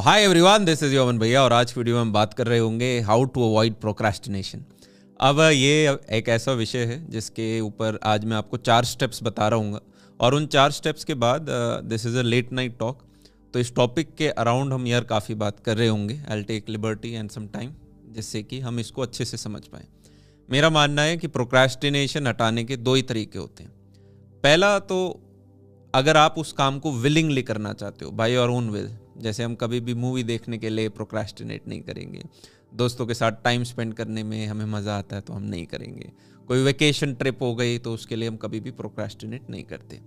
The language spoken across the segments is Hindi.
Hi everyone, this is Yeoman भैया और आज की वीडियो में हम बात कर रहे होंगे हाउ टू अवॉइड प्रोक्रेस्टिनेशन। अब ये एक ऐसा विषय है जिसके ऊपर आज मैं आपको 4 स्टेप्स बता रहा हूँ और उन 4 स्टेप्स के बाद this is a late night talk. तो इस टॉपिक के अराउंड हम यार काफ़ी बात कर रहे होंगे। I will take liberty and some time जिससे कि हम इसको अच्छे से समझ पाएँ। मेरा मानना है कि प्रोक्रेस्टिनेशन हटाने के 2 ही तरीके होते हैं। पहला तो अगर आप उस काम को विलिंगली करना चाहते हो बाय योर ओन विल, जैसे हम कभी भी मूवी देखने के लिए प्रोक्रेस्टिनेट नहीं करेंगे, दोस्तों के साथ टाइम स्पेंड करने में हमें मज़ा आता है तो हम नहीं करेंगे, कोई वेकेशन ट्रिप हो गई तो उसके लिए हम कभी भी प्रोक्रेस्टिनेट नहीं करते।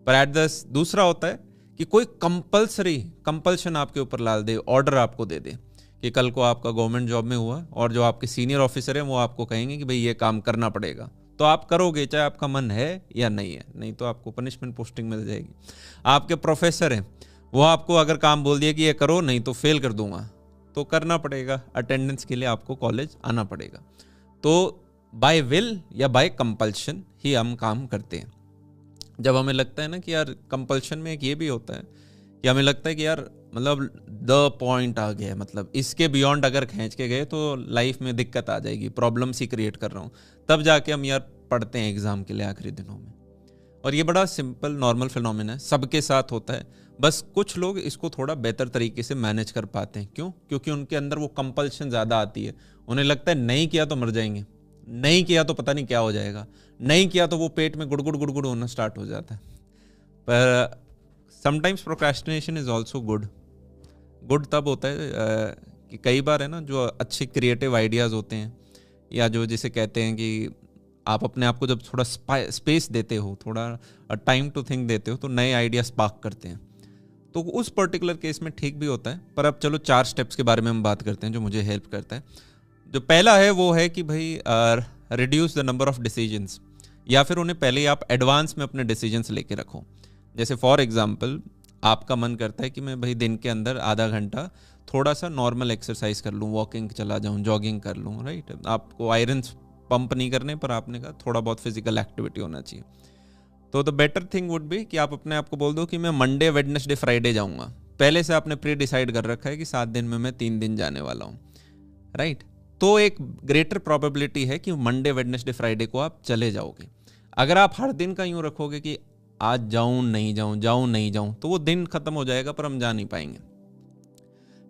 पर एट द दूसरा होता है कि कोई कंपल्शन आपके ऊपर डाल दे, ऑर्डर आपको दे दे कि कल को आपका गवर्नमेंट जॉब में हुआ और जो आपके सीनियर ऑफिसर हैं वो आपको कहेंगे कि भाई ये काम करना पड़ेगा, तो आप करोगे चाहे आपका मन है या नहीं है, नहीं तो आपको पनिशमेंट पोस्टिंग मिल जाएगी। आपके प्रोफेसर हैं, वो आपको अगर काम बोल दिया कि ये करो नहीं तो फेल कर दूंगा, तो करना पड़ेगा, अटेंडेंस के लिए आपको कॉलेज आना पड़ेगा। तो बाय विल या बाय कंपल्शन ही हम काम करते हैं। जब हमें लगता है ना कि यार कंपल्शन में एक ये भी होता है कि हमें लगता है कि यार मतलब द पॉइंट आ गया है, मतलब इसके बियॉन्ड अगर खींच के गए तो लाइफ में दिक्कत आ जाएगी, प्रॉब्लम्स ही क्रिएट कर रहा हूँ, तब जाके हम यार पढ़ते हैं एग्जाम के लिए आखिरी दिनों में। और ये बड़ा सिंपल नॉर्मल फिनोमेना है, सबके साथ होता है, बस कुछ लोग इसको थोड़ा बेहतर तरीके से मैनेज कर पाते हैं। क्यों? क्योंकि उनके अंदर वो कंपल्शन ज़्यादा आती है। उन्हें लगता है नहीं किया तो मर जाएंगे, नहीं किया तो पता नहीं क्या हो जाएगा, नहीं किया तो वो पेट में गुड़गुड़ गुड़गुड़ होना स्टार्ट हो जाता है। पर sometimes procrastination is also good तब होता है कि कई बार है ना जो अच्छे क्रिएटिव आइडियाज़ होते हैं या जो जिसे कहते हैं कि आप अपने आप को जब थोड़ा स्पेस देते हो, थोड़ा टाइम टू थिंक देते हो, तो नए आइडिया स्पार्क करते हैं। तो उस पर्टिकुलर केस में ठीक भी होता है। पर अब चलो 4 स्टेप्स के बारे में हम बात करते हैं जो मुझे हेल्प करता है। जो पहला है वो है कि भाई reduce the number of decisions, या फिर उन्हें पहले ही आप एडवांस में अपने डिसीजंस लेके रखो। जैसे फॉर एग्जांपल आपका मन करता है कि मैं भाई दिन के अंदर आधा घंटा थोड़ा सा नॉर्मल एक्सरसाइज कर लूँ, वॉकिंग चला जाऊँ, जॉगिंग कर लूँ, राइट। आपको आयरन पंप नहीं करने, पर आपने कहा थोड़ा बहुत फिजिकल एक्टिविटी होना चाहिए। तो the better thing would be कि आप अपने आप को बोल दो कि मैं मंडे, वेडनेसडे, फ्राइडे जाऊँगा। पहले से आपने प्री डिसाइड कर रखा है कि 7 दिन में मैं 3 दिन जाने वाला हूँ, राइट। तो एक ग्रेटर प्रोबेबिलिटी है कि मंडे, वेडनेसडे, फ्राइडे को आप चले जाओगे। अगर आप हर दिन का यूँ रखोगे कि आज जाऊँ नहीं जाऊँ, तो वो दिन खत्म हो जाएगा पर हम जा नहीं पाएंगे।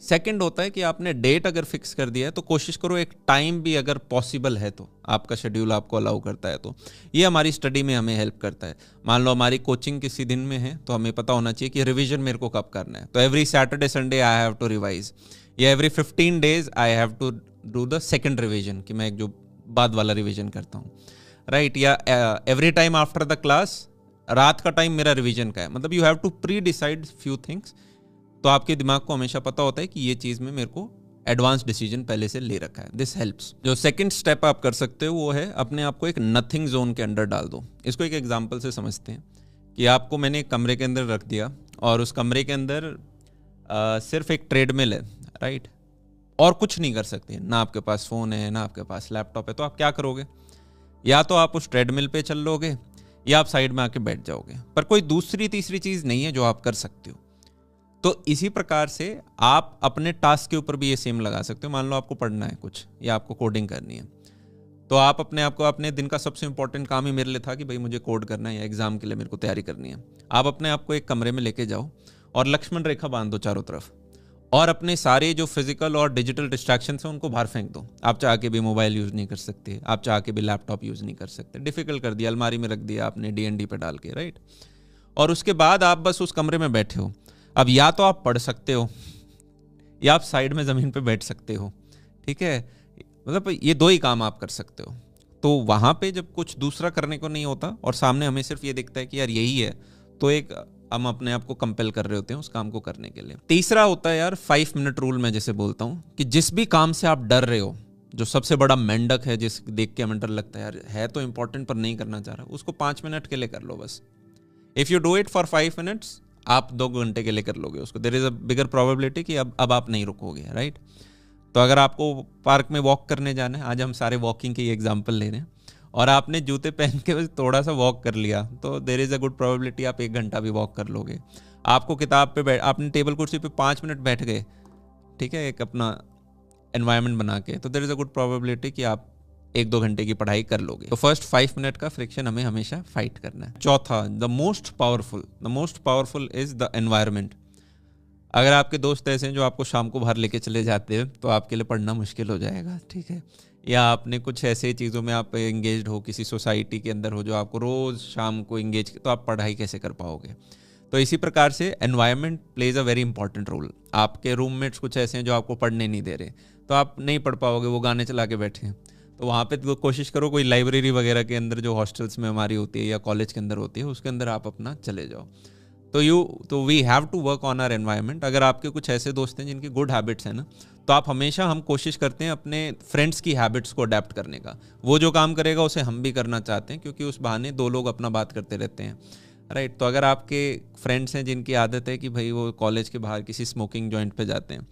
सेकंड होता है कि आपने डेट अगर फिक्स कर दिया है तो कोशिश करो एक टाइम भी अगर पॉसिबल है तो, आपका शेड्यूल आपको अलाउ करता है तो। ये हमारी स्टडी में हमें हेल्प करता है। मान लो हमारी कोचिंग किसी दिन में है तो हमें पता होना चाहिए कि रिवीजन मेरे को कब करना है, तो every Saturday Sunday I have to revise, या every 15 days I have to do the second revision, कि मैं एक जो बाद वाला रिविजन करता हूँ, राइट। या every time after the class, रात का टाइम मेरा रिवीजन का है। मतलब you have to pre decide few things. तो आपके दिमाग को हमेशा पता होता है कि ये चीज़ में मेरे को एडवांस डिसीजन पहले से ले रखा है। This helps. जो सेकंड स्टेप आप कर सकते हो वो है अपने आप को एक नथिंग जोन के अंदर डाल दो। इसको एक एग्जांपल से समझते हैं कि आपको मैंने एक कमरे के अंदर रख दिया और उस कमरे के अंदर सिर्फ एक ट्रेडमिल है, राइट, और कुछ नहीं कर सकते, ना आपके पास फ़ोन है ना आपके पास लैपटॉप है। तो आप क्या करोगे? या तो आप उस ट्रेडमिल पे चल लोगे या आप साइड में आके बैठ जाओगे, पर कोई दूसरी तीसरी चीज़ नहीं है जो आप कर सकते हो। तो इसी प्रकार से आप अपने टास्क के ऊपर भी ये सेम लगा सकते हो। मान लो आपको पढ़ना है कुछ या आपको कोडिंग करनी है, तो आप अपने आप को, अपने दिन का सबसे इंपॉर्टेंट काम ही मेरे लिए था कि भाई मुझे कोड करना है या एग्जाम के लिए मेरे को तैयारी करनी है। आप अपने आप को एक कमरे में लेके जाओ और लक्ष्मण रेखा बांध दो चारों तरफ, और अपने सारे जो फिजिकल और डिजिटल डिस्ट्रैक्शन हैं उनको बाहर फेंक दो। आप चाह के भी मोबाइल यूज़ नहीं कर सकते, आप चाह के भी लैपटॉप यूज़ नहीं कर सकते, डिफिकल्ट कर दिया, अलमारी में रख दिया आपने DND पे डाल के, राइट। और उसके बाद आप बस उस कमरे में बैठे हो। अब या तो आप पढ़ सकते हो या आप साइड में ज़मीन पे बैठ सकते हो, ठीक है। मतलब ये 2 ही काम आप कर सकते हो। तो वहाँ पे जब कुछ दूसरा करने को नहीं होता और सामने हमें सिर्फ ये दिखता है कि यार यही है, तो एक हम अपने आप को कंपेल कर रहे होते हैं उस काम को करने के लिए। तीसरा होता है यार 5 मिनट रूल, मैं जैसे बोलता हूँ कि जिस भी काम से आप डर रहे हो, जो सबसे बड़ा मेंढक है जिस देख के हमें डर लगता है यार है तो इंपॉर्टेंट पर नहीं करना चाह रहा, उसको 5 मिनट के लिए कर लो बस। If you do it for 5 minutes, आप 2 घंटे के लिए कर लोगे उसको। There is a bigger probability कि अब आप नहीं रुकोगे, राइट। तो अगर आपको पार्क में वॉक करने जाना है, आज हम सारे वॉकिंग की एग्जांपल ले रहे हैं, और आपने जूते पहन के बस थोड़ा सा वॉक कर लिया, तो there is a good probability आप 1 घंटा भी वॉक कर लोगे। आपको किताब पे बैठ, आपने टेबल कुर्सी पे 5 मिनट बैठ गए, ठीक है, एक अपना एनवायरनमेंट बना के, तो there is a good probability कि आप 1-2 घंटे की पढ़ाई कर लोगे। तो फर्स्ट 5 मिनट का फ्रिक्शन हमें हमेशा फाइट करना है। चौथा, the most powerful is the environment. अगर आपके दोस्त ऐसे हैं जो आपको शाम को बाहर लेके चले जाते हैं तो आपके लिए पढ़ना मुश्किल हो जाएगा, ठीक है। या आपने कुछ ऐसे चीज़ों में आप एंगेज्ड हो, किसी सोसाइटी के अंदर हो जो आपको रोज़ शाम को एंगेज, तो आप पढ़ाई कैसे कर पाओगे। तो इसी प्रकार से environment plays a very important role. आपके रूममेट्स कुछ ऐसे हैं जो आपको पढ़ने नहीं दे रहे, तो आप नहीं पढ़ पाओगे, वो गाने चला के बैठे हैं। तो वहाँ पे तो कोशिश करो कोई लाइब्रेरी वगैरह के अंदर जो हॉस्टल्स में हमारी होती है या कॉलेज के अंदर होती है उसके अंदर आप अपना चले जाओ। तो we have to work on our environment. अगर आपके कुछ ऐसे दोस्त हैं जिनकी गुड हैबिट्स हैं ना, तो आप हमेशा, हम कोशिश करते हैं अपने फ्रेंड्स की हैबिट्स को अडेप्ट करने का। वो जो काम करेगा उसे हम भी करना चाहते हैं, क्योंकि उस बहाने दो लोग अपना बात करते रहते हैं, राइट। तो अगर आपके फ्रेंड्स हैं जिनकी आदत है कि भाई वो कॉलेज के बाहर किसी स्मोकिंग जॉइंट पे जाते हैं,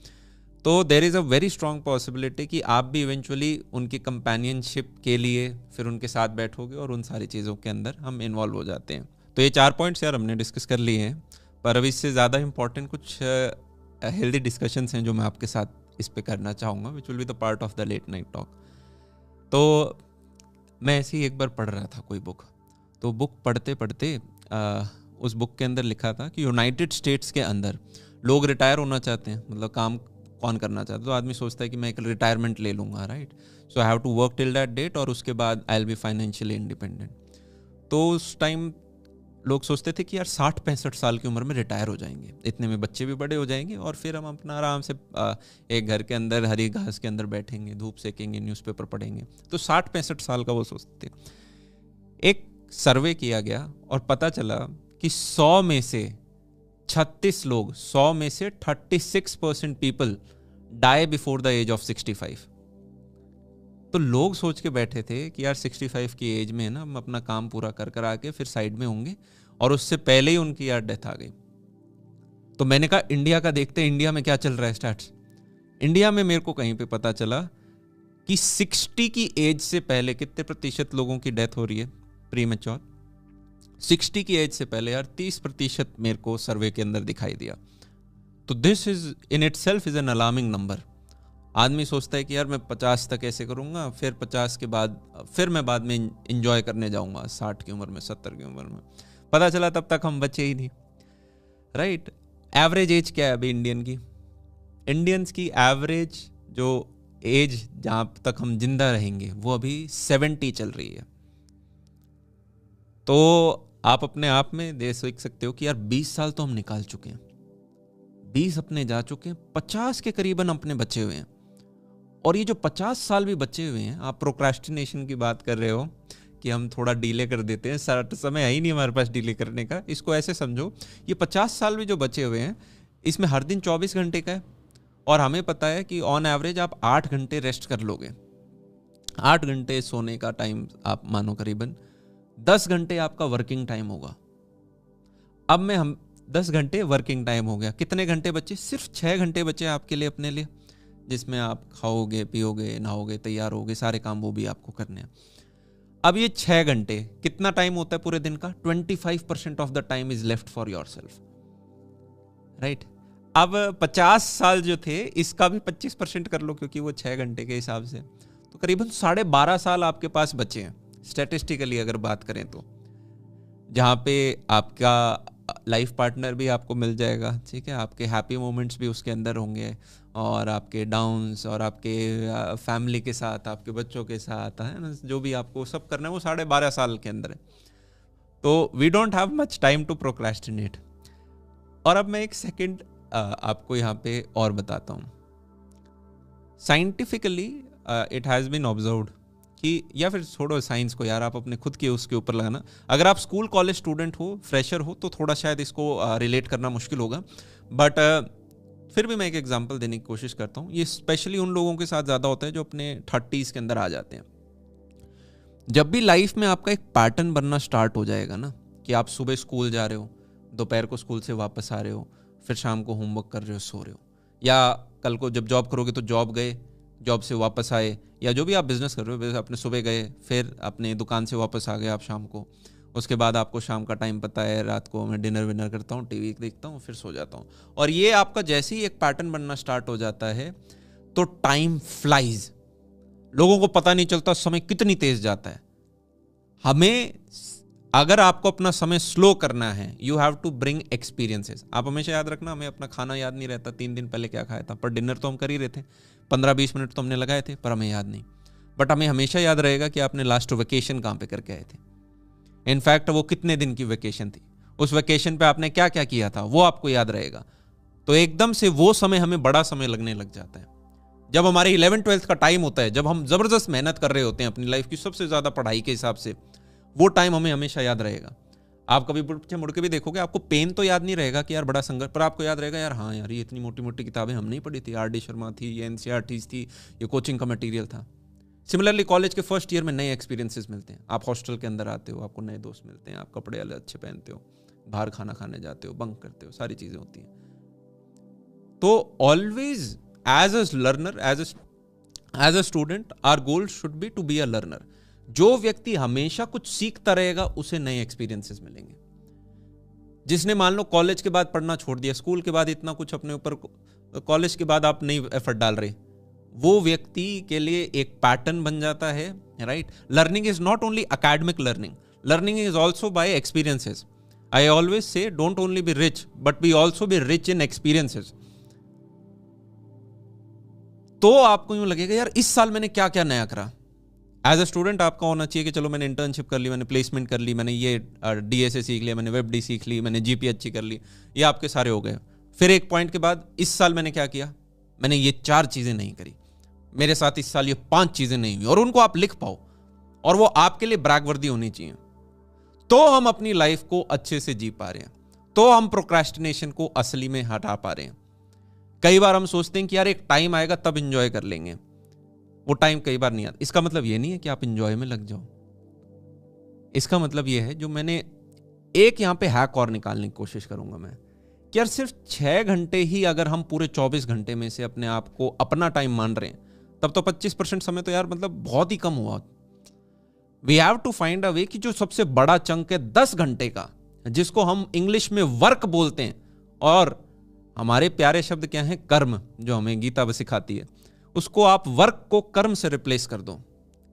तो there is a very strong possibility कि आप भी इवेंचुअली उनकी कंपेनियनशिप के लिए फिर उनके साथ बैठोगे और उन सारी चीज़ों के अंदर हम इन्वॉल्व हो जाते हैं। तो ये 4 पॉइंट्स यार हमने डिस्कस कर लिए हैं, पर अभी इससे ज़्यादा इंपॉर्टेंट कुछ हेल्दी डिस्कशंस हैं जो मैं आपके साथ इस पे करना चाहूँगा, which will be the part of the late night talk. तो मैं ऐसे ही एक बार पढ़ रहा था कोई बुक, तो बुक पढ़ते पढ़ते उस बुक के अंदर लिखा था कि यूनाइटेड स्टेट्स के अंदर लोग रिटायर होना चाहते हैं, मतलब काम कौन करना चाहता है, तो आदमी सोचता है कि मैं एक रिटायरमेंट ले लूँगा, right. So I have to work till that date और उसके बाद I will be financially independent. तो उस टाइम लोग सोचते थे कि यार 60-65 साल की उम्र में रिटायर हो जाएंगे, इतने में बच्चे भी बड़े हो जाएंगे और फिर हम अपना आराम से एक घर के अंदर हरी घास के अंदर बैठेंगे, धूप सेकेंगे, न्यूज़पेपर पढ़ेंगे। तो 60-65 साल का वो सोचते थे। एक सर्वे किया गया और पता चला कि 100 में से 36 लोग, 100 में से 36% people die before the age of 65। तो लोग सोच के बैठे थे कि यार 65 की एज में ना हम अपना काम पूरा कर आके फिर साइड में होंगे, और उससे पहले ही उनकी यार डेथ आ गई। तो मैंने कहा इंडिया का देखते हैं, इंडिया में क्या चल रहा है स्टैट्स। इंडिया में मेरे को कहीं पे पता चला कि 60 की एज से पहले कितने प्रतिशत लोगों की डेथ हो रही है प्री मैच्योर। 60 की एज से पहले यार 30% मेरे को सर्वे के अंदर दिखाई दिया। तो this is in it self is an alarming number. आदमी सोचता है कि यार मैं 50 तक ऐसे करूँगा, फिर 50 के बाद फिर मैं बाद में इंजॉय करने जाऊँगा 60 की उम्र में, 70 की उम्र में। पता चला तब तक हम बचे ही नहीं, राइट। एवरेज एज क्या है अभी इंडियन की? इंडियंस की एवरेज जो एज जहाँ तक हम जिंदा रहेंगे वो अभी 70 चल रही है। तो आप अपने आप में देख सकते हो कि यार 20 साल तो हम निकाल चुके हैं, 20 अपने जा चुके हैं, 50 के करीबन अपने बचे हुए हैं। और ये जो 50 साल भी बचे हुए हैं, आप प्रोक्रेस्टिनेशन की बात कर रहे हो कि हम थोड़ा डिले कर देते हैं, सारा समय है ही नहीं हमारे पास डिले करने का। इसको ऐसे समझो, ये 50 साल भी जो बचे हुए हैं इसमें हर दिन 24 घंटे का है, और हमें पता है कि ऑन एवरेज आप 8 घंटे रेस्ट कर लोगे। 8 घंटे सोने का टाइम आप मानो, करीबन 10 घंटे आपका वर्किंग टाइम होगा। अब मैं हम 10 घंटे वर्किंग टाइम हो गया, कितने घंटे बचे? सिर्फ 6 घंटे बचे आपके लिए, अपने लिए, जिसमें आप खाओगे, पियोगे, नहाओगे, तैयार होगे, सारे काम वो भी आपको करने हैं। अब ये 6 घंटे कितना टाइम होता है पूरे दिन का? 25% of the time is left for your self, right. अब 50 साल जो थे इसका भी 25% कर लो, क्योंकि वो 6 घंटे के हिसाब से, तो करीबन 12.5 साल आपके पास बचे हैं स्टैटिस्टिकली अगर बात करें तो, जहाँ पे आपका लाइफ पार्टनर भी आपको मिल जाएगा, ठीक है, आपके हैप्पी मोमेंट्स भी उसके अंदर होंगे, और आपके डाउन्स, और आपके फैमिली के साथ, आपके बच्चों के साथ, है ना, जो भी आपको सब करना है वो 12.5 साल के अंदर है। तो we don't have much time to procrastinate. और अब मैं एक सेकंड आपको यहाँ पे और बताता हूँ। Scientifically it has been observed कि, या फिर छोड़ो साइंस को यार, आप अपने खुद के उसके ऊपर लगाना। अगर आप स्कूल कॉलेज स्टूडेंट हो, फ्रेशर हो, तो थोड़ा शायद इसको रिलेट करना मुश्किल होगा, बट फिर भी मैं एक एग्जांपल देने की कोशिश करता हूँ। ये स्पेशली उन लोगों के साथ ज़्यादा होता है जो अपने 30s के अंदर आ जाते हैं। जब भी लाइफ में आपका एक पैटर्न बनना स्टार्ट हो जाएगा ना, कि आप सुबह स्कूल जा रहे हो, दोपहर को स्कूल से वापस आ रहे हो, फिर शाम को होमवर्क कर रहे हो, सो रहे हो, या कल को जब जॉब करोगे तो जॉब गए, जॉब से वापस आए, या जो भी आप बिजनेस कर रहे हो, अपने सुबह गए, फिर अपने दुकान से वापस आ गए आप शाम को, उसके बाद आपको शाम का टाइम पता है, रात को मैं डिनर विनर करता हूँ, टीवी देखता हूँ, फिर सो जाता हूँ। और ये आपका जैसे ही एक पैटर्न बनना स्टार्ट हो जाता है तो टाइम फ्लाइज, लोगों को पता नहीं चलता समय कितनी तेज जाता है। हमें, अगर आपको अपना समय स्लो करना है, you have to bring experiences. आप हमेशा याद रखना, हमें अपना खाना याद नहीं रहता 3 दिन पहले क्या खाया था, पर डिनर तो हम कर ही रहे थे, 15-20 मिनट तो हमने लगाए थे, पर हमें याद नहीं। बट हमें हमेशा याद रहेगा कि आपने लास्ट वेकेशन कहाँ पे करके आए थे, इनफैक्ट वो कितने दिन की वेकेशन थी, उस वेकेशन पे आपने क्या क्या किया था, वो आपको याद रहेगा। तो एकदम से वो समय हमें बड़ा समय लगने लग जाता है। जब हमारे 11-12 का टाइम होता है, जब हम जबरदस्त मेहनत कर रहे होते हैं अपनी लाइफ की सबसे ज्यादा पढ़ाई के हिसाब से, वो टाइम हमें हमेशा याद रहेगा। आप कभी पीछे मुड़ के भी देखोगे, आपको पेन तो याद नहीं रहेगा कि यार बड़ा संघर्ष, पर आपको याद रहेगा यार हाँ यार ये इतनी मोटी मोटी किताबें हम नहीं पढ़ी थी, आर डी शर्मा थी, ये एनसीईआरटी थी, ये कोचिंग का मटेरियल था। सिमिलरली कॉलेज के फर्स्ट ईयर में नए एक्सपीरियंसेस मिलते हैं, आप हॉस्टल के अंदर आते हो, आपको नए दोस्त मिलते हैं, आप कपड़े अलग अच्छे पहनते हो, बाहर खाना खाने जाते हो, बंक करते हो, सारी चीजें होती हैं। तो always as a learner, as a student, our goal should be to be a learner. जो व्यक्ति हमेशा कुछ सीखता रहेगा उसे नए एक्सपीरियंसेस मिलेंगे। जिसने मान लो कॉलेज के बाद पढ़ना छोड़ दिया, स्कूल के बाद इतना कुछ अपने ऊपर, कॉलेज के बाद आप नहीं एफर्ट डाल रहे, वो व्यक्ति के लिए एक पैटर्न बन जाता है, right. Learning is not only academic learning, learning is also by experiences. I always say don't only be rich but be also be rich in experiences. तो आपको यूं लगेगा यार इस साल मैंने क्या क्या नया करा। एज अ स्टूडेंट आपका होना चाहिए कि चलो मैंने इंटर्नशिप कर ली, मैंने प्लेसमेंट कर ली, मैंने ये डीएसए सीख लिया, मैंने वेब डी सीख ली, मैंने जीपी अच्छी कर ली, ये आपके सारे हो गए। फिर एक पॉइंट के बाद इस साल मैंने क्या किया, मैंने ये 4 चीजें नहीं करी, मेरे साथ इस साल ये 5 चीजें नहीं हुई, और उनको आप लिख पाओ और वो आपके लिए ब्रैगवर्दी होनी चाहिए। तो हम अपनी लाइफ को अच्छे से जी पा रहे हैं, तो हम प्रोक्रेस्टिनेशन को असली में हटा पा रहे हैं। कई बार हम सोचते हैं कि यार एक टाइम आएगा तब इंजॉय कर लेंगे, वो टाइम कई बार नहीं आता। इसका मतलब ये नहीं है कि आप इंजॉय में लग जाओ, इसका मतलब ये है, जो मैंने एक यहां पे हैक और निकालने की कोशिश करूंगा मैं, कि यार सिर्फ 6 घंटे ही अगर हम पूरे 24 घंटे में से अपने आप को अपना टाइम मान रहे हैं, तब तो 25% समय तो यार मतलब बहुत ही कम हुआ। We have to find a way कि जो सबसे बड़ा चंक है 10 घंटे का, जिसको हम इंग्लिश में वर्क बोलते हैं, और हमारे प्यारे शब्द क्या है, कर्म, जो हमें गीता सिखाती है, उसको आप वर्क को कर्म से रिप्लेस कर दो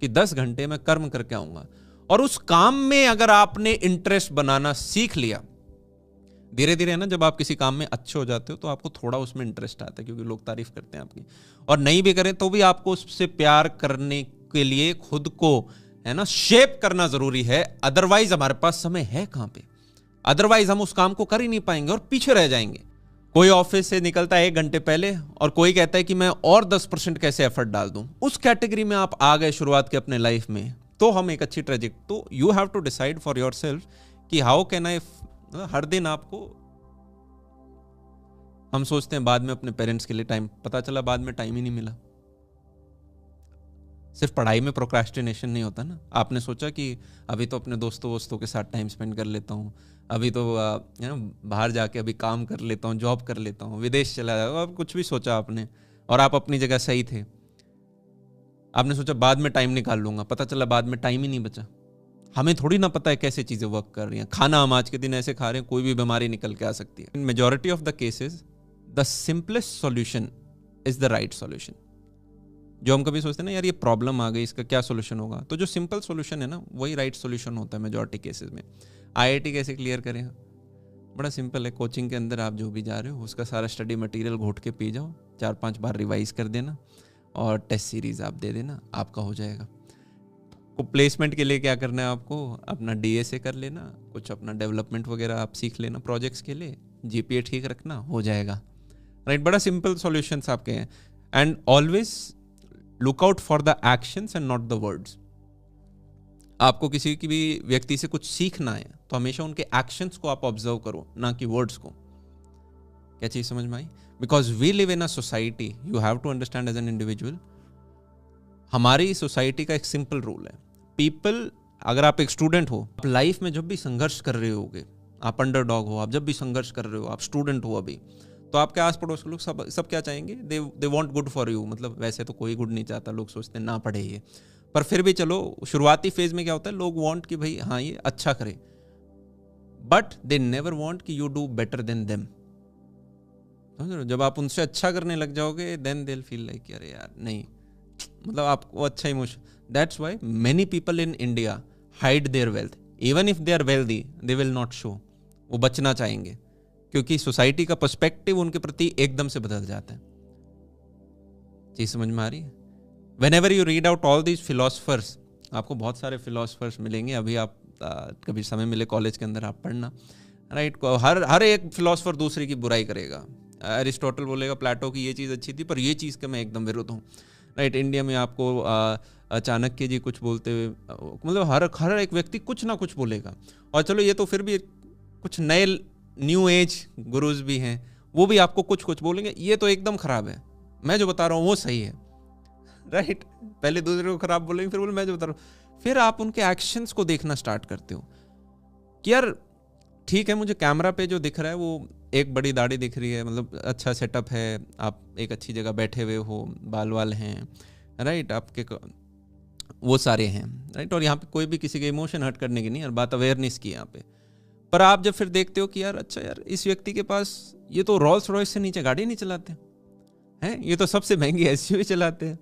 कि 10 घंटे में कर्म करके आऊंगा। और उस काम में अगर आपने इंटरेस्ट बनाना सीख लिया, धीरे धीरे है ना, जब आप किसी काम में अच्छे हो जाते हो तो आपको थोड़ा उसमें इंटरेस्ट आता है, क्योंकि लोग तारीफ करते हैं आपकी, और नहीं भी करें तो भी आपको उससे प्यार करने के लिए खुद को है ना शेप करना जरूरी है। अदरवाइज हमारे पास समय है कहां पे, अदरवाइज हम उस काम को कर ही नहीं पाएंगे और पीछे रह जाएंगे। कोई ऑफिस से निकलता है 1 घंटे पहले और कोई कहता है कि मैं और 10% कैसे एफर्ट डाल दूं, उस कैटेगरी में आप आ गए शुरुआत के अपने लाइफ में, तो हम एक अच्छी ट्रेजेक्ट, तो you have to decide for yourself कि हाउ कैन आई, हर दिन आपको, हम सोचते हैं बाद में अपने पेरेंट्स के लिए टाइम, पता चला बाद में टाइम ही नहीं मिला। सिर्फ पढ़ाई में प्रोक्रेस्टिनेशन नहीं होता ना, आपने सोचा कि अभी तो अपने दोस्तों के साथ टाइम स्पेंड कर लेता हूँ, अभी तो बाहर जाके अभी काम कर लेता हूँ, जॉब कर लेता हूँ, विदेश चला जाऊँ, अब कुछ भी सोचा आपने, और आप अपनी जगह सही थे। आपने सोचा बाद में टाइम निकाल लूंगा, पता चला बाद में टाइम ही नहीं बचा। हमें थोड़ी ना पता है कैसे चीजें वर्क कर रही हैं। खाना हम आज के दिन ऐसे खा रहे हैं, कोई भी बीमारी निकल के आ सकती है। इन majority of the cases the simplest solution is the right solution. जो हम कभी सोचते हैं ना यार ये प्रॉब्लम आ गई, इसका क्या सोल्यूशन होगा, तो जो सिंपल सोल्यूशन है ना वही राइट सोल्यूशन होता है मेजॉरिटी केसेस में। आईआईटी कैसे क्लियर करें, बड़ा सिंपल है, कोचिंग के अंदर आप जो भी जा रहे हो उसका सारा स्टडी मटेरियल घोट के पी जाओ, 4-5 बार रिवाइज कर देना और टेस्ट सीरीज आप दे देना, आपका हो जाएगा। को प्लेसमेंट के लिए क्या करना है, आपको अपना डीएसए कर लेना, कुछ अपना डेवलपमेंट वगैरह आप सीख लेना प्रोजेक्ट्स के लिए, जीपीए ठीक रखना, हो जाएगा, राइट। बड़ा सिंपल सॉल्यूशंस आपके हैं। And always look out for the actions and not the words. आपको किसी की भी व्यक्ति से कुछ सीखना है तो हमेशा उनके एक्शंस को आप ऑब्जर्व करो, ना कि वर्ड्स को। क्या चीज समझ में आई? Because we live in a society, you have to understand as an individual. हमारी सोसाइटी का एक सिंपल रूल है, पीपल, अगर आप एक स्टूडेंट हो, आप लाइफ में जब भी संघर्ष कर रहे होगे, आप अंडरडॉग हो, आप जब भी संघर्ष कर रहे हो, आप स्टूडेंट हो अभी, तो आपके आस पड़ोस के लोग सब क्या चाहेंगे, they want good for you. मतलब वैसे तो कोई गुड नहीं चाहता, लोग सोचते हैं ना पढ़े ये, पर फिर भी चलो शुरुआती फेज में क्या होता है, लोग वांट कि भाई हाँ ये अच्छा करे, बट दे नेवर वॉन्ट कि you do better than them. समझ रहे हो? जब आप उनसे अच्छा करने लग जाओगे देन दे फील लाइक अरे यार नहीं, मतलब आपको अच्छा emotion. That's why many people in India hide their wealth, even if they are wealthy they will not show. वो बचना चाहेंगे क्योंकि सोसाइटी का पर्सपेक्टिव उनके प्रति एकदम से बदल जाता है। चीज समझ में आ रही है? Whenever you read out all these philosophers, आपको बहुत सारे philosophers मिलेंगे, अभी आप कभी समय मिले कॉलेज के अंदर आप पढ़ना, राइट। हर एक फिलोसफर दूसरे की बुराई करेगा। एरिस्टोटल बोलेगा प्लेटो की ये चीज़ अच्छी थी पर ये चीज़ के मैं एकदम विरुद्ध हूँ, राइट। इंडिया में आपको चाणक्य जी कुछ बोलते हुए, मतलब हर एक व्यक्ति कुछ ना कुछ बोलेगा। और चलो ये तो फिर भी कुछ नए न्यू एज गुरुज भी हैं, वो भी आपको कुछ कुछ बोलेंगे, ये तो एकदम खराब है, मैं जो बता रहा हूँ वो सही है, राइट। पहले दूसरे को खराब बोलेंगे, फिर बोले मैं जो बता रहा हूँ। फिर आप उनके एक्शंस को देखना स्टार्ट करते हो कि यार ठीक है, मुझे कैमरा पे जो दिख रहा है वो एक बड़ी दाढ़ी दिख रही है, मतलब अच्छा सेटअप है, आप एक अच्छी जगह बैठे हुए हो, बाल वाल हैं, राइट, आपके वो सारे हैं, राइट। और यहाँ पे कोई भी किसी के इमोशन हर्ट करने की नहीं, और बात अवेयरनेस की यहाँ पे। पर आप जब फिर देखते हो कि यार अच्छा यार इस व्यक्ति के पास ये तो रोल्स रॉयस से नीचे गाड़ी नहीं चलाते हैं, ये तो सबसे महंगी एसयूवी चलाते हैं।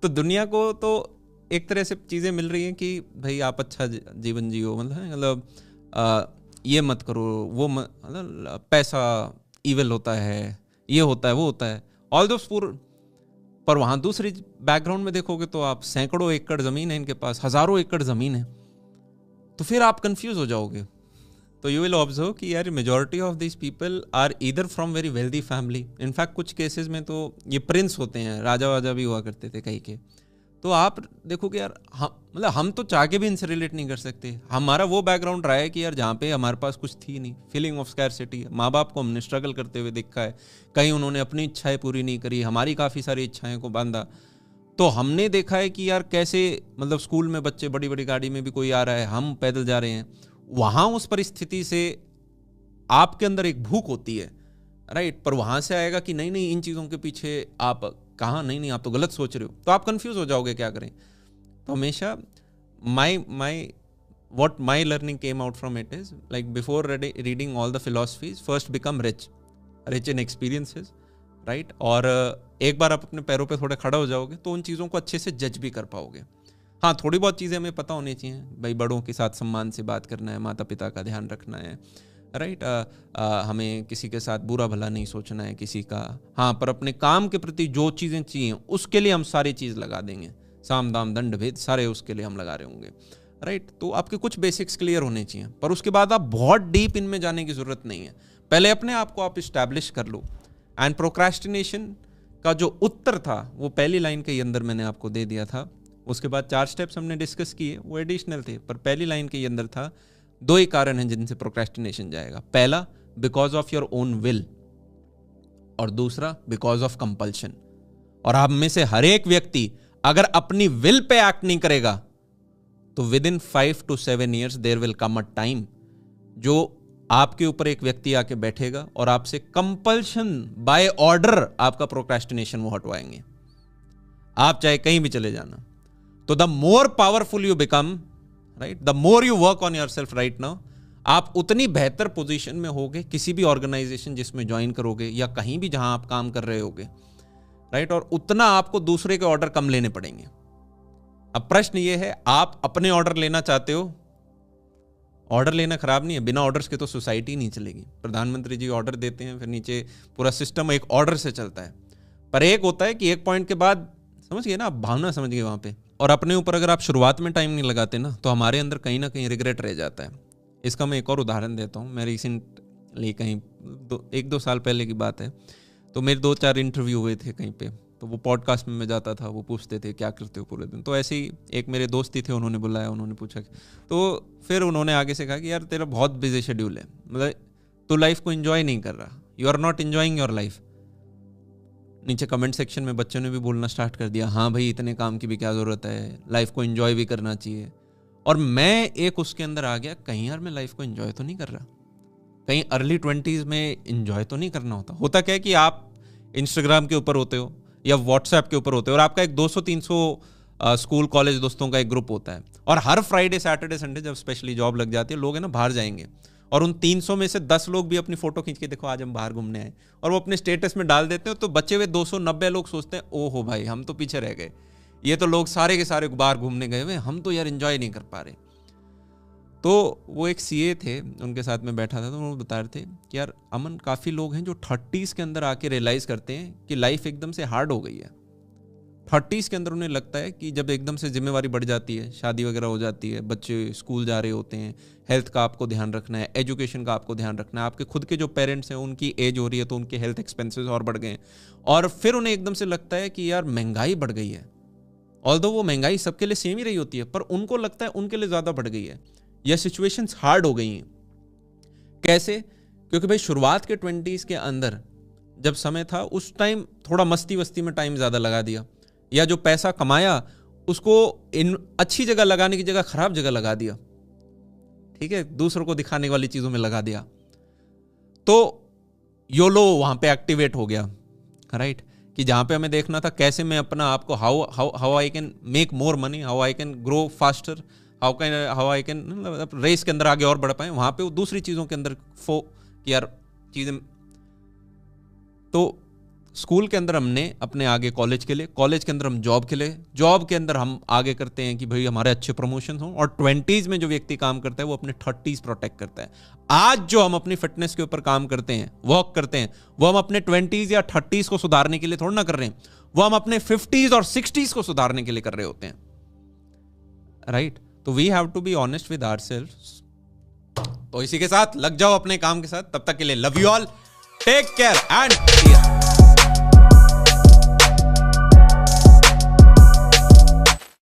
तो दुनिया को तो एक तरह से चीज़ें मिल रही हैं कि भाई आप अच्छा जीवन जियो, मतलब ये मत करो, वो मतलब पैसा इविल होता है, ये होता है, वो होता है, ऑल दोस पूर। पर वहाँ दूसरी बैकग्राउंड में देखोगे तो आप सैकड़ों एकड़ ज़मीन है इनके पास, हज़ारों एकड़ ज़मीन है, तो फिर आप कंफ्यूज हो जाओगे। तो यू विल ऑब्जर्व कि यार majority of this people are either from very wealthy family. In fact कुछ केसेस में तो ये प्रिंस होते हैं, राजा वाजा भी हुआ करते थे कई के। तो आप देखोगे यार मतलब हम तो चाह के भी इनसे रिलेट नहीं कर सकते। हमारा वो बैकग्राउंड रहा है कि यार जहाँ पे हमारे पास कुछ थी नहीं, फीलिंग ऑफ स्कैरसिटी, माँ बाप को हमने स्ट्रगल करते हुए देखा है, कहीं उन्होंने अपनी इच्छाएं पूरी नहीं करी, हमारी काफ़ी सारी इच्छाएं को बांधा। तो हमने देखा है कि यार कैसे, मतलब स्कूल में बच्चे बड़ी बड़ी गाड़ी में भी कोई आ रहा है, हम पैदल जा रहे हैं। वहाँ उस परिस्थिति से आपके अंदर एक भूख होती है, राइट। पर वहाँ से आएगा कि नहीं नहीं इन चीज़ों के पीछे आप कहाँ, नहीं आप तो गलत सोच रहे हो, तो आप कंफ्यूज हो जाओगे क्या करें। तो हमेशा what my learning came out from it is like before reading all the philosophies, first become rich in experiences, right। और एक बार आप अपने पैरों पे थोड़े खड़ा हो जाओगे तो उन चीज़ों को अच्छे से जज भी कर पाओगे। हाँ, थोड़ी बहुत चीज़ें हमें पता होनी चाहिए भाई, बड़ों के साथ सम्मान से बात करना है, माता पिता का ध्यान रखना है, राइट। हमें किसी के साथ बुरा भला नहीं सोचना है किसी का। हाँ, पर अपने काम के प्रति जो चीज़ें चाहिए उसके लिए हम सारी चीज़ लगा देंगे, साम दाम दंड भेद सारे उसके लिए हम लगा रहे होंगे, राइट। तो आपके कुछ बेसिक्स क्लियर होने चाहिए, पर उसके बाद आप बहुत डीप इनमें जाने की ज़रूरत नहीं है। पहले अपने आप को आप इस्टेब्लिश कर लो। एंड प्रोक्रेस्टिनेशन का जो उत्तर था वो पहली लाइन के अंदर मैंने आपको दे दिया था। उसके बाद 4 स्टेप्स हमने डिस्कस किए, वो एडिशनल थे, पर पहली लाइन के अंदर था 2 ही कारण हैं जिनसे प्रोक्रेस्टिनेशन जाएगा। पहला because of your own will, और दूसरा बिकॉज ऑफ कंपल्शन। और आप में से हर एक व्यक्ति अगर अपनी विल पे एक्ट नहीं करेगा तो within 5 to 7 years there will come a time जो आपके ऊपर एक व्यक्ति आके बैठेगा और आपसे कंपल्शन बाय ऑर्डर आपका प्रोक्रेस्टिनेशन वो हटवाएंगे, आप चाहे कहीं भी चले जाना। तो the more powerful you become, right, the more you work on yourself right now, आप उतनी बेहतर पोजीशन में होगे किसी भी ऑर्गेनाइजेशन जिसमें ज्वाइन करोगे या कहीं भी जहां आप काम कर रहे होगे, राइट। और उतना आपको दूसरे के ऑर्डर कम लेने पड़ेंगे। अब प्रश्न ये है, आप अपने ऑर्डर लेना चाहते हो? ऑर्डर लेना खराब नहीं है, बिना ऑर्डर्स के तो सोसाइटी नहीं चलेगी। प्रधानमंत्री जी ऑर्डर देते हैं, फिर नीचे पूरा सिस्टम एक ऑर्डर से चलता है। पर एक होता है कि एक पॉइंट के बाद, समझ गए ना, आप भावना समझ गए वहाँ पे। और अपने ऊपर अगर आप शुरुआत में टाइम नहीं लगाते ना तो हमारे अंदर कहीं ना कहीं रिग्रेट रह जाता है। इसका मैं एक और उदाहरण देता हूँ। मैं रिसेंटली कहीं 1-2 साल पहले की बात है, तो मेरे 2-4 इंटरव्यू हुए थे कहीं पे, तो वो पॉडकास्ट में मैं जाता था, वो पूछते थे क्या करते हो पूरे दिन। तो ऐसे ही एक मेरे दोस्त ही थे, उन्होंने बुलाया, उन्होंने पूछा, तो फिर उन्होंने आगे से कहा कि यार तेरा बहुत बिजी शेड्यूल है, मतलब तू लाइफ को एंजॉय नहीं कर रहा, you are not enjoying your life. नीचे कमेंट सेक्शन में बच्चों ने भी बोलना स्टार्ट कर दिया, हाँ भाई इतने काम की भी क्या ज़रूरत है, लाइफ को एंजॉय भी करना चाहिए। और मैं एक उसके अंदर आ गया, कहीं यार मैं लाइफ को एंजॉय तो नहीं कर रहा, कहीं अर्ली 20s में एंजॉय तो नहीं करना होता क्या है कि आप इंस्टाग्राम के ऊपर होते हो या व्हाट्सएप के ऊपर होते हो और आपका एक 200-300 स्कूल कॉलेज दोस्तों का एक ग्रुप होता है, और हर फ्राइडे सैटरडे संडे जब स्पेशली जॉब लग जाती है लोग है ना बाहर जाएंगे और उन 300 में से 10 लोग भी अपनी फोटो खींच के देखो आज हम बाहर घूमने आए और वो अपने स्टेटस में डाल देते हैं, तो बचे हुए 290 लोग सोचते हैं ओहो भाई हम तो पीछे रह गए, ये तो लोग सारे के सारे बाहर घूमने गए हुए, हम तो यार एंजॉय नहीं कर पा रहे। तो वो एक सीए थे, उनके साथ में बैठा था, तो वो बता रहे थे कि यार अमन काफ़ी लोग हैं जो 30s के अंदर आके रियलाइज़ करते हैं कि लाइफ एकदम से हार्ड हो गई है। 30s के अंदर उन्हें लगता है कि जब एकदम से जिम्मेवारी बढ़ जाती है, शादी वगैरह हो जाती है, बच्चे स्कूल जा रहे होते हैं, हेल्थ का आपको ध्यान रखना है, एजुकेशन का आपको ध्यान रखना है, आपके खुद के जो पेरेंट्स हैं उनकी एज हो रही है तो उनके हेल्थ एक्सपेंसेस और बढ़ गए हैं, और फिर उन्हें एकदम से लगता है कि यार महंगाई बढ़ गई है। ऑल्दो वो महंगाई सबके लिए सेम ही रही होती है, पर उनको लगता है उनके लिए ज़्यादा बढ़ गई है, या सिचुएशंस हार्ड हो गई हैं। कैसे? क्योंकि भाई शुरुआत के 20s के अंदर जब समय था उस टाइम थोड़ा मस्ती वस्ती में टाइम ज़्यादा लगा दिया, या जो पैसा कमाया उसको इन अच्छी जगह लगाने की जगह खराब जगह लगा दिया, ठीक है, दूसरों को दिखाने वाली चीज़ों में लगा दिया, तो योलो वहाँ पे एक्टिवेट हो गया, राइट? कि जहाँ पे हमें देखना था कैसे मैं अपना आपको how I can make more money, how I can grow faster, how I can race के अंदर आगे और बढ़ पाए, वहाँ पे वो दूसरी चीज़ों के अंदर कि यार चीज़ें। तो स्कूल के अंदर हमने अपने आगे कॉलेज के लिए, कॉलेज के अंदर हम जॉब के लिए, जॉब के अंदर हम आगे करते हैं कि भाई हमारे अच्छे प्रमोशन हों, और 20s में जो व्यक्ति काम करता है वो अपने 30s प्रोटेक्ट करता है। आज जो हम अपनी फिटनेस के ऊपर काम करते हैं, वर्क करते हैं, वो हम अपने 20s या 30s को सुधारने के लिए थोड़ा ना कर रहे हैं, वो हम अपने 50s और 60s को सुधारने के लिए कर रहे होते हैं, राइट? तो we have to be honest with ourselves. तो इसी के साथ लग जाओ अपने काम के साथ, तब तक के लिए love you all, take care and